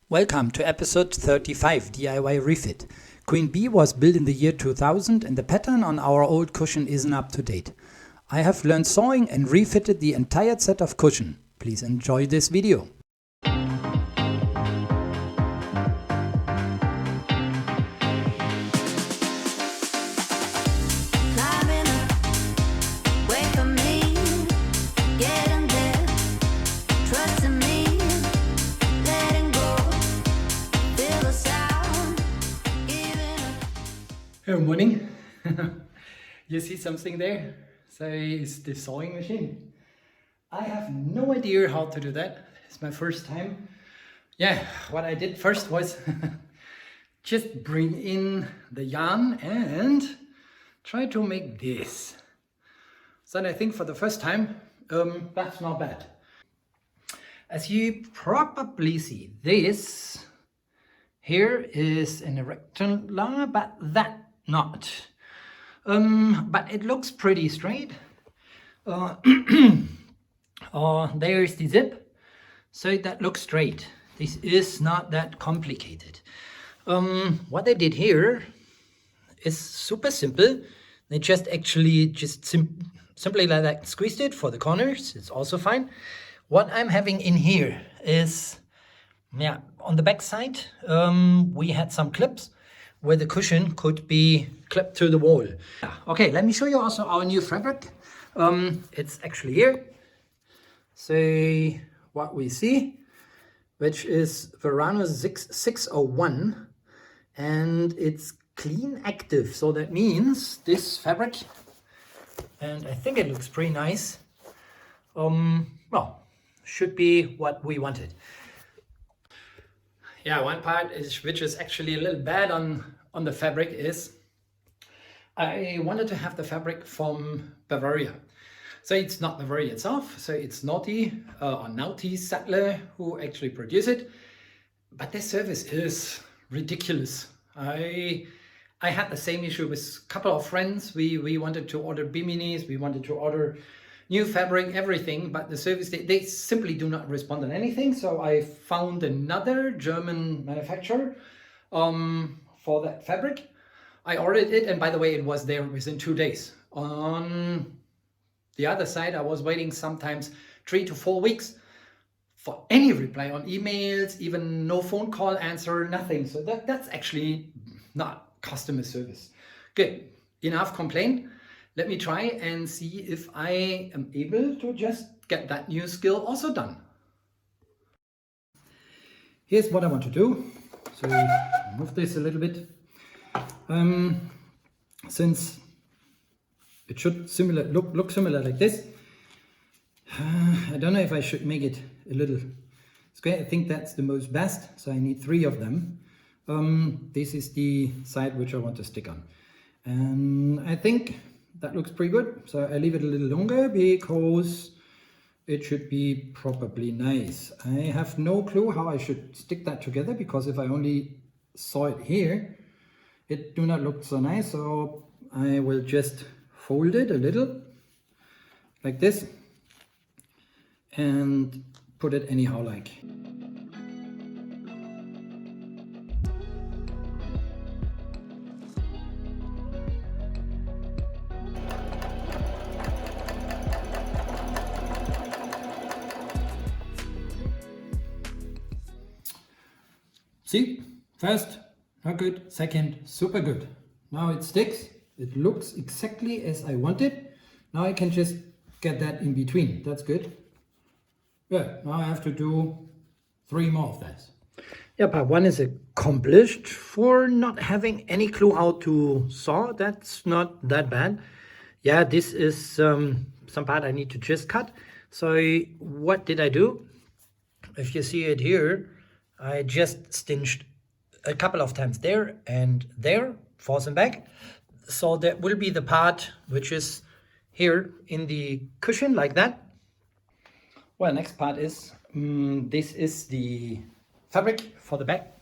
Welcome to episode 35, DIY Refit. Queen Bee was built in the year 2000 and the pattern on our old cushion isn't up to date. I have learned sewing and refitted the entire set of cushion. Please enjoy this video. Good morning. You see something there? So it's the sewing machine. I have no idea how to do that. It's my first time. Yeah, what I did first was just bring in the yarn and try to make this. So I think for the first time, that's not bad. As you probably see, this here is an rectangle, but that not. But it looks pretty straight. There's the zip, so that looks straight. This is not that complicated. What I did here is super simple. They just simply like that squeezed it for the corners. It's also fine. What I'm having in here is, yeah, on the back side, we had some clips where the cushion could be clipped to the wall. Okay, let me show you also our new fabric. It's actually here. So what we see, which is Verano 601, and it's clean active. So that means this fabric, and I think it looks pretty nice, well, should be what we wanted. Yeah, one part which is actually a little bad on the fabric is I wanted to have the fabric from Bavaria. So it's not Bavaria itself, so it's Naughty or Naughty Sattler who actually produce it. But their service is ridiculous. I had the same issue with a couple of friends. We wanted to order biminis, we wanted to order new fabric, everything, but the service, they simply do not respond on anything. So I found another German manufacturer for that fabric. I ordered it, and by the way, it was there within 2 days. On the other side, I was waiting sometimes 3 to 4 weeks for any reply on emails, even no phone call answer, nothing. So that's actually not customer service. Good, enough complaint. Let me try and see if I am able to just get that new skill also done. Here's what I want to do. So move this a little bit. Since it should look similar like this, I don't know if I should make it a little square. I think that's the most best. So I need 3 of them. This is the side which I want to stick on. And I think that looks pretty good, so I leave it a little longer because it should be probably nice. I have no clue how I should stick that together, because if I only saw it here, it do not look so nice. So I will just fold it a little like this and put it anyhow like. See, first, not good, second, super good. Now it sticks, it looks exactly as I want it. Now I can just get that in between, that's good. Yeah, now I have to do 3 more of this. Yeah, part 1 is accomplished. For not having any clue how to sew, that's not that bad. Yeah, this is some part I need to just cut. So what did I do? If you see it here, I just stitched a couple of times there and there, forth and back. So that will be the part which is here in the cushion like that. Well, next part is, this is the fabric for the back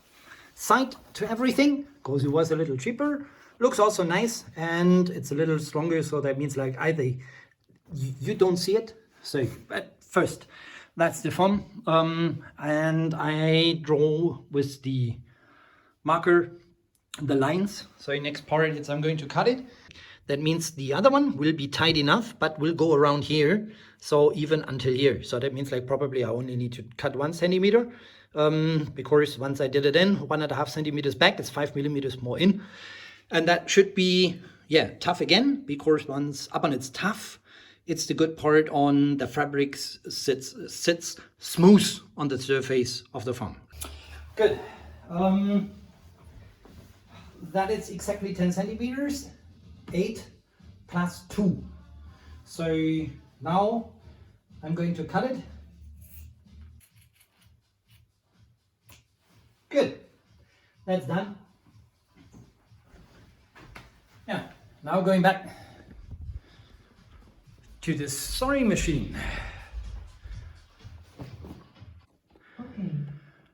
side to everything, because it was a little cheaper. Looks also nice, and it's a little stronger, so that means like either you don't see it. So, but first, That's the foam, and I draw with the marker the lines. So next part is I'm going to cut it. That means the other one will be tight enough, but will go around here, so even until here. So that means like probably I only need to cut 1 centimeter, because once I did it in 1.5 centimeters back, it's 5 millimeters more in, and that should be, yeah, tough again, because once up on it's tough, it's the good part on the fabric sits smooth on the surface of the foam. Good. That is exactly 10 centimeters. 8 plus 2. So now I'm going to cut it. Good. That's done. Yeah. Now going back to the sewing machine. Okay.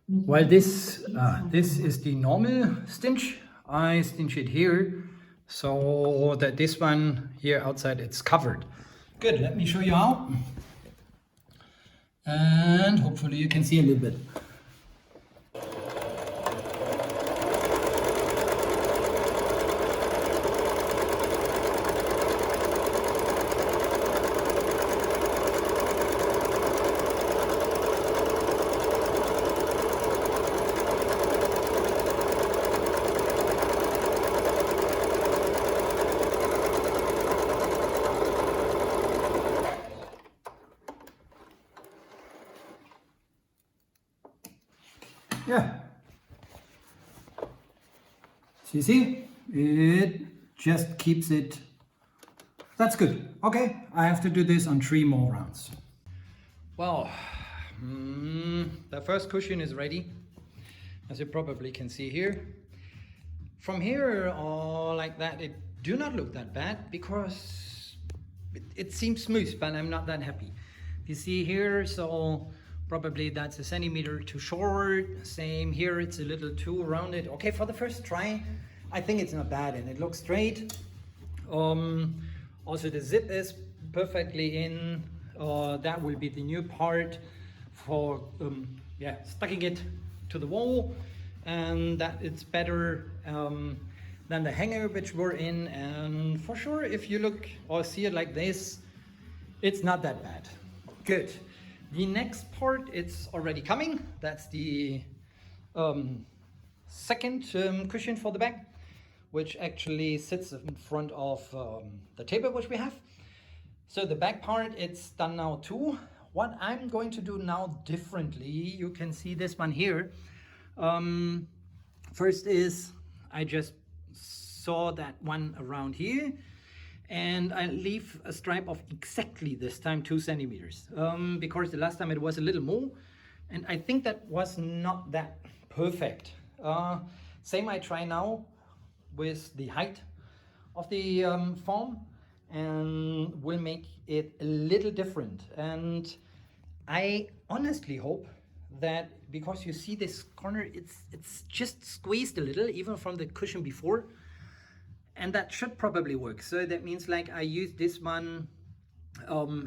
While this is the normal stitch, I stitch it here, so that this one here outside it's covered. Good, let me show you how. And hopefully you can see a little bit. Yeah. So you see, it just keeps it. That's good. Okay, I have to do this on 3 more rounds. Well, the first cushion is ready, as you probably can see here. From here or like that, it do not look that bad, because it seems smooth, but I'm not that happy. You see here, so probably that's a centimeter too short. Same here, it's a little too rounded. Okay, for the first try, I think it's not bad and it looks straight. Also the zip is perfectly in. That will be the new part for sticking it to the wall, and that it's better than the hanger which we're in. And for sure, if you look or see it like this, it's not that bad. Good. The next part, it's already coming. That's the second cushion for the back, which actually sits in front of the table which we have. So the back part, it's done now too. What I'm going to do now differently, you can see this one here. First is I just saw that one around here, and I leave a stripe of exactly this time 2 centimeters, because the last time it was a little more, and I think that was not that perfect. Same I try now with the height of the foam, and will make it a little different. And I honestly hope that, because you see this corner, it's just squeezed a little, even from the cushion before, and that should probably work. So that means like I use this one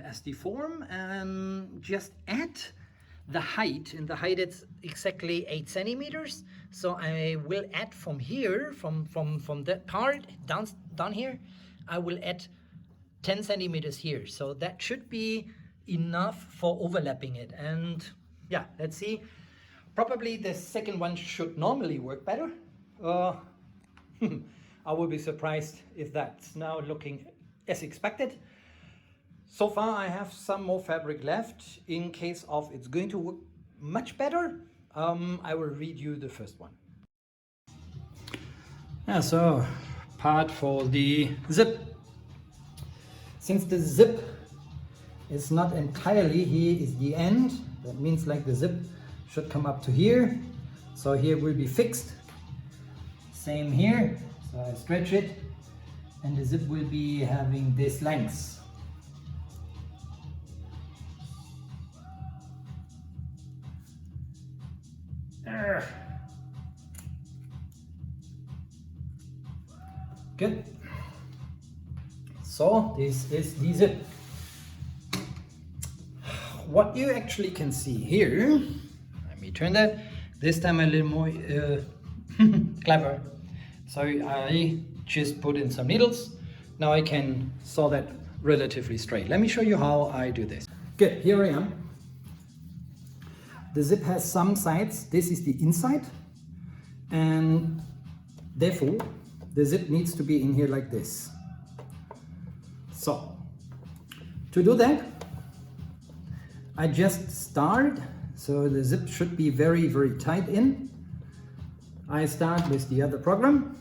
as the form, and just add the height. In the height it's exactly 8 centimeters. So I will add from here, from that part down here, I will add 10 centimeters here. So that should be enough for overlapping it. And yeah, let's see. Probably the second one should normally work better. I will be surprised if that's now looking as expected. So far I have some more fabric left. In case of it's going to work much better, I will read you the first one. Yeah, so part for the zip. Since the zip is not entirely, here is the end. That means like the zip should come up to here. So here will be fixed. Same here. So I stretch it, and the zip will be having this length. Good. So this is the zip. what you actually can see here, let me turn that, this time a little more clever. So I just put in some needles. Now I can saw that relatively straight. Let me show you how I do this. Good, here I am. The zip has some sides. This is the inside, and therefore the zip needs to be in here like this. So to do that, I just start, so the zip should be very, very tight in. I start with the other program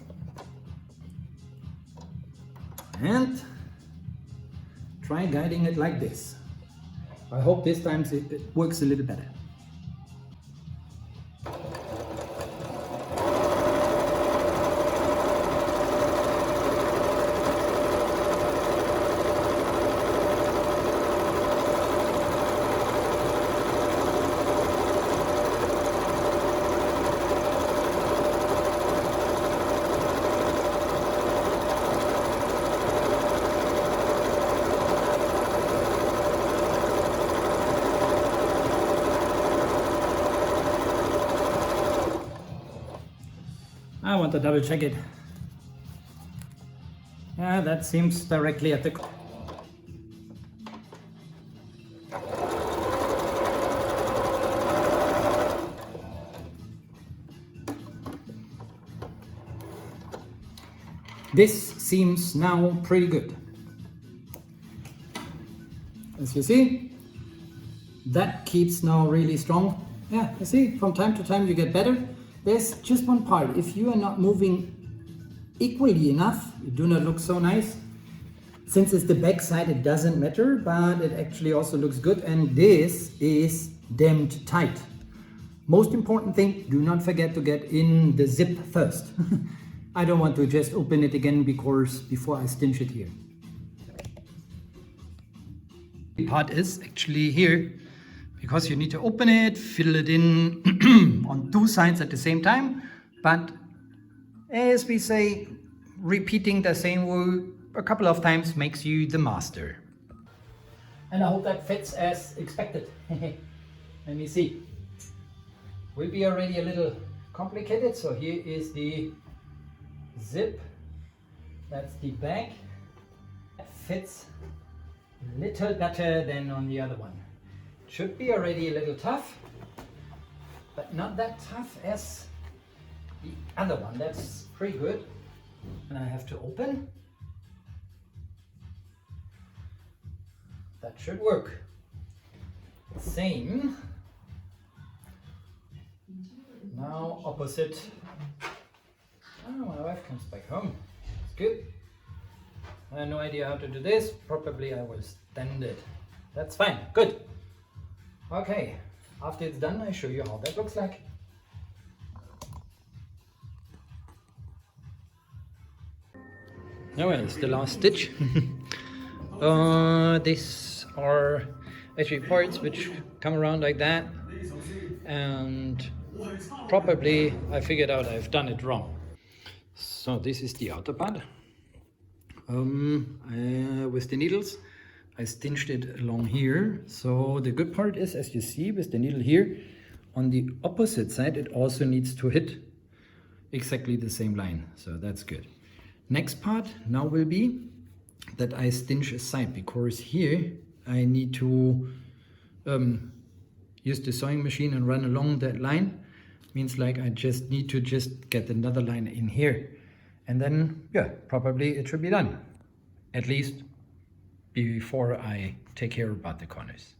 and try guiding it like this. I hope this time it works a little better. I want to double check it. Yeah, that seems directly at the... This seems now pretty good. As you see, that keeps now really strong. Yeah, you see, from time to time you get better. There's just one part. If you are not moving equally enough, you do not look so nice. Since it's the back side, it doesn't matter, but it actually also looks good. And this is damned tight. Most important thing, do not forget to get in the zip first. I don't want to just open it again because before I stinch it here. The part is actually here, because you need to open it, fill it in on two sides at the same time. But as we say, repeating the same way a couple of times makes you the master. And I hope that fits as expected. Let me see. Will be already a little complicated. So here is the zip. That's the back. It fits a little better than on the other one. Should be already a little tough, but not that tough as the other one. That's pretty good. And I have to open. That should work. Same. Now opposite. Oh, my wife comes back home. It's good. I have no idea how to do this. Probably I will stand it. That's fine. Good. Okay, after it's done, I show you how that looks like. Now it's the last stitch. These are actually parts which come around like that, and probably I figured out I've done it wrong. So this is the outer part. With the needles, I stitched it along here. So the good part is, as you see with the needle here, on the opposite side, it also needs to hit exactly the same line. So that's good. Next part now will be that I stitch a side, because here I need to use the sewing machine and run along that line. Means like I just need to just get another line in here. And then, yeah, probably it should be done. At least before I take care about the corners.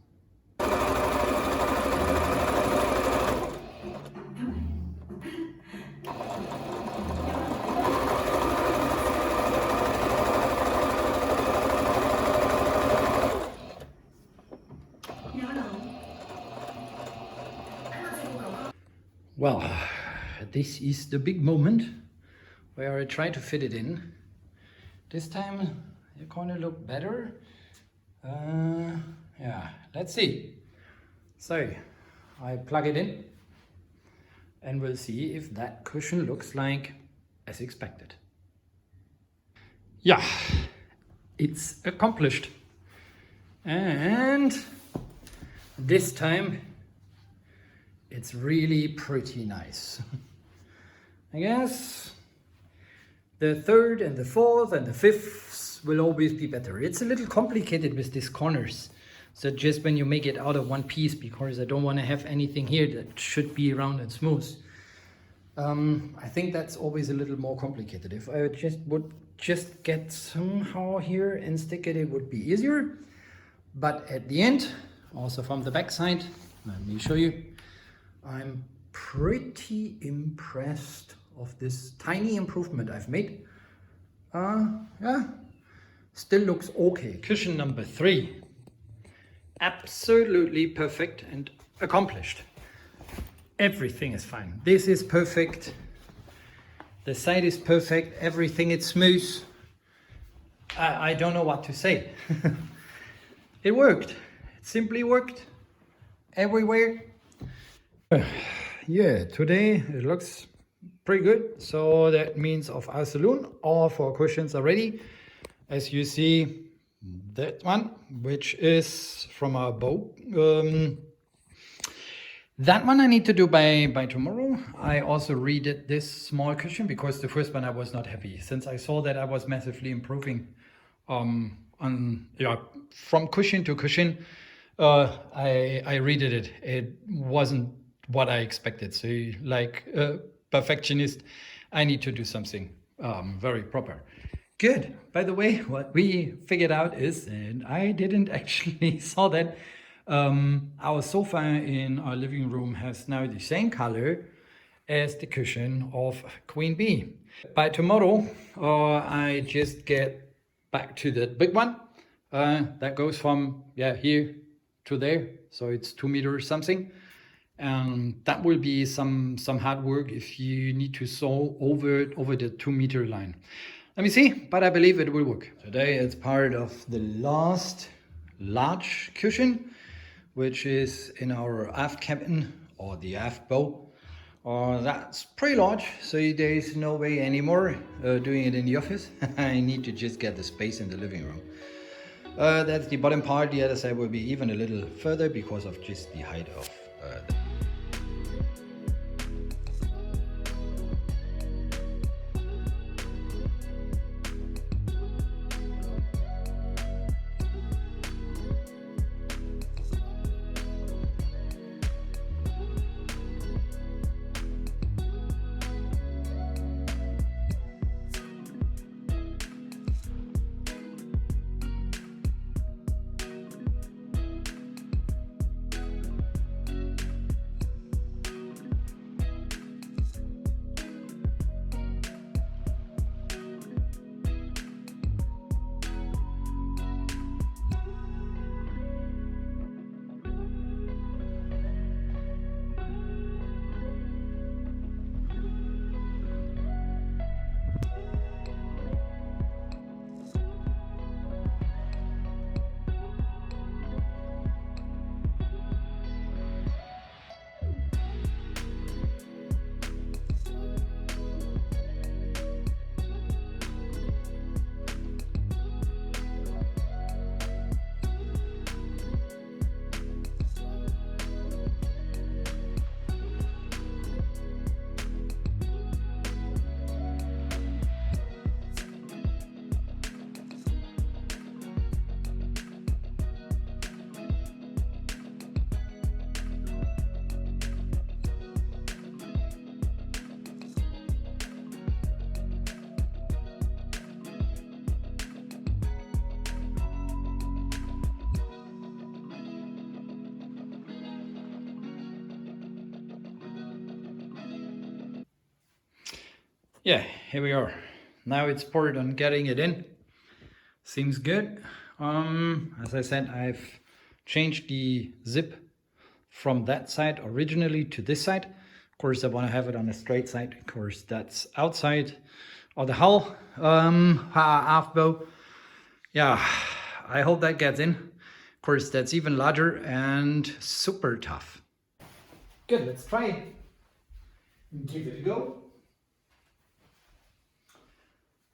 Well, this is the big moment where I try to fit it in. This time the corner look better. Yeah, let's see. So I plug it in and we'll see if that cushion looks like as expected. Yeah, it's accomplished. And This time it's really pretty nice. I guess the third and the fourth and the fifth will always be better. It's a little complicated with these corners. So just when you make it out of one piece, because I don't want to have anything here that should be round and smooth. I think that's always a little more complicated. If I would just get somehow here and stick it, it would be easier. But at the end, also from the back side, let me show you, I'm pretty impressed of this tiny improvement I've made. Yeah, still looks okay. Cushion number 3, absolutely perfect and accomplished. Everything is fine. This is perfect. The side is perfect. Everything is smooth. I don't know what to say. It worked. It simply worked everywhere. Yeah, today it looks pretty good. So that means of our saloon, all 4 cushions are ready. As you see, that one, which is from our bow. That one I need to do by tomorrow. I also redid this small cushion because the first one I was not happy. Since I saw that I was massively improving from cushion to cushion, I redid it. It wasn't what I expected. So like a perfectionist, I need to do something very proper. Good. By the way, what we figured out is, and I didn't actually saw that, our sofa in our living room has now the same color as the cushion of Queen Bee. By tomorrow, I just get back to the big one. That goes from here to there, so it's 2 meters something. And that will be some hard work if you need to sew over the 2 meter line. Let me see, but I believe it will work. Today it's part of the last large cushion, which is in our aft cabin or the aft bow. That's pretty large, so there is no way anymore doing it in the office. I need to just get the space in the living room. That's the bottom part. The other side will be even a little further because of just the height of the Yeah, here we are. Now it's poured on getting it in. Seems good. As I said, I've changed the zip from that side originally to this side. Of course, I want to have it on a straight side. Of course, that's outside of the hull. Aft bow. Yeah, I hope that gets in. Of course, that's even larger and super tough. Good, let's try it. Give it a go.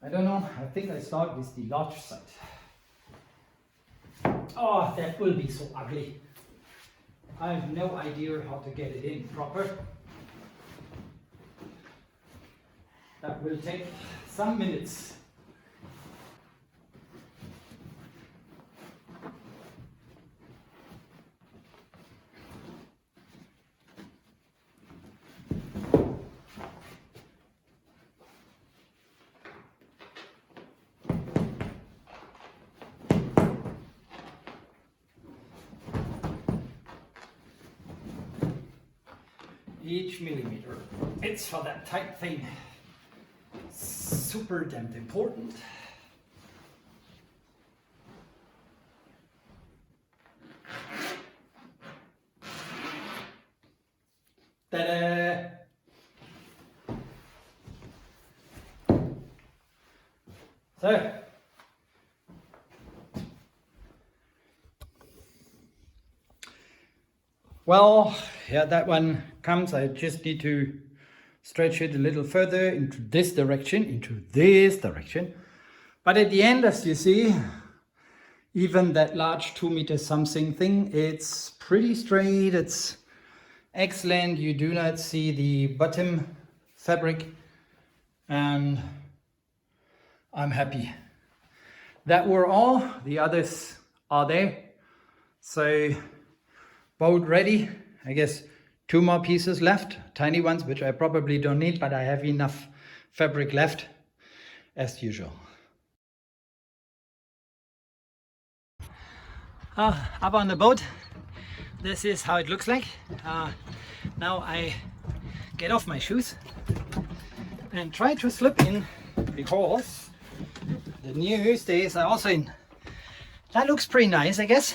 I don't know, I think I start with the large side. Oh, that will be so ugly. I have no idea how to get it in proper. That will take some minutes. Each millimeter, it's for that tight thing. Super damn important. Ta-da! So, well, yeah, that one comes. I just need to stretch it a little further into this direction, But at the end, as you see, even that large 2 meter something thing, it's pretty straight. It's excellent. You do not see the bottom fabric, and I'm happy. That were all. The others are there. So boat ready. I guess 2 more pieces left, tiny ones, which I probably don't need, but I have enough fabric left as usual. Up on the boat, this is how it looks like. Now I get off my shoes and try to slip in, because the new stays are also in. That looks pretty nice, I guess.